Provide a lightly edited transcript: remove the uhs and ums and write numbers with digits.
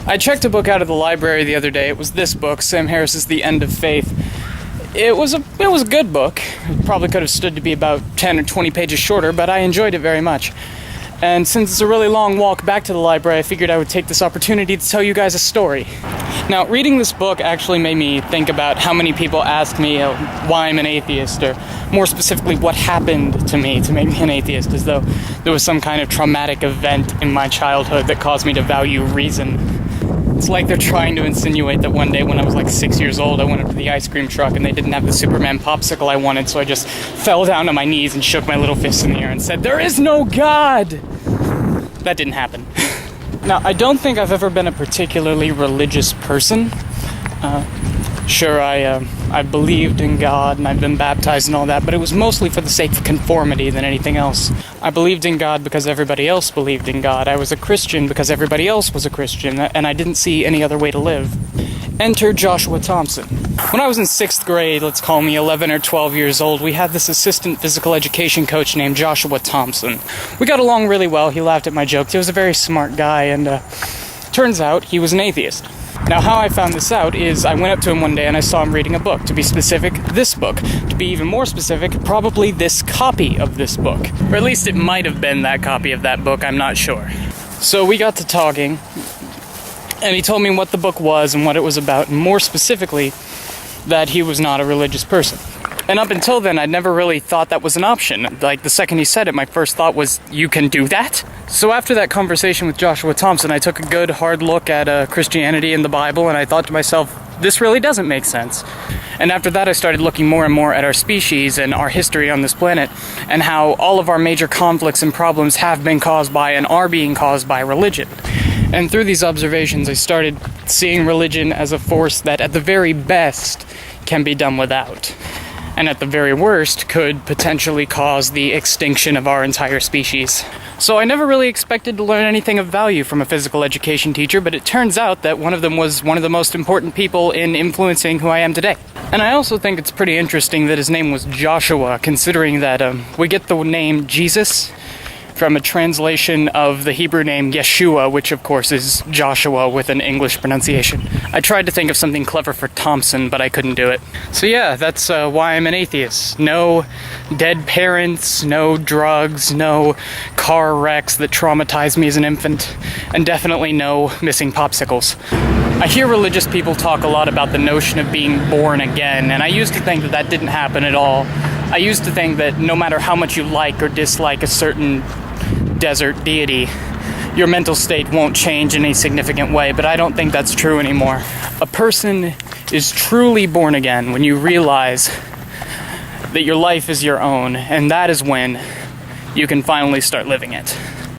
I checked a book out of the library the other day. It was this book, Sam Harris's The End of Faith. It was a good book. It probably could have stood to be about 10 or 20 pages shorter, but I enjoyed it very much. And since it's a really long walk back to the library, I figured I would take this opportunity to tell you guys a story. Now, reading this book actually made me think about how many people ask me why I'm an atheist, or more specifically, what happened to me to make me an atheist, as though there was some kind of traumatic event in my childhood that caused me to value reason. It's like they're trying to insinuate that one day when I was like 6 years old, I went up to the ice cream truck and they didn't have the Superman popsicle I wanted, so I just fell down on my knees and shook my little fists in the air and said, "There is no God!" That didn't happen. Now, I don't think I've ever been a particularly religious person. Sure, I believed in God and I've been baptized and all that, but it was mostly for the sake of conformity than anything else. I believed in God because everybody else believed in God. I was a Christian because everybody else was a Christian, and I didn't see any other way to live. Enter Joshua Thompson. When I was in 6th grade, let's call me 11 or 12 years old, we had this assistant physical education coach named Joshua Thompson. We got along really well. He laughed at my jokes. He was a very smart guy, and turns out he was an atheist. Now, how I found this out is I went up to him one day and I saw him reading a book. To be specific, this book. To be even more specific, probably this copy of this book. Or at least it might have been that copy of that book, I'm not sure. So we got to talking, and he told me what the book was and what it was about, and more specifically, that he was not a religious person. And up until then, I'd never really thought that was an option. Like, the second he said it, my first thought was, you can do that? So after that conversation with Joshua Thompson, I took a good, hard look at Christianity and the Bible, and I thought to myself, this really doesn't make sense. And after that, I started looking more and more at our species and our history on this planet, and how all of our major conflicts and problems have been caused by and are being caused by religion. And through these observations, I started seeing religion as a force that, at the very best, can be done without. And at the very worst, could potentially cause the extinction of our entire species. So I never really expected to learn anything of value from a physical education teacher, but it turns out that one of them was one of the most important people in influencing who I am today. And I also think it's pretty interesting that his name was Joshua, considering that we get the name Jesus from a translation of the Hebrew name Yeshua, which of course is Joshua with an English pronunciation. I tried to think of something clever for Thompson, but I couldn't do it. So yeah, that's why I'm an atheist. No dead parents, no drugs, no car wrecks that traumatized me as an infant, and definitely no missing popsicles. I hear religious people talk a lot about the notion of being born again, and I used to think that that didn't happen at all. I used to think that no matter how much you like or dislike a certain desert deity, your mental state won't change in any significant way, but I don't think that's true anymore. A person is truly born again when you realize that your life is your own, and that is when you can finally start living it.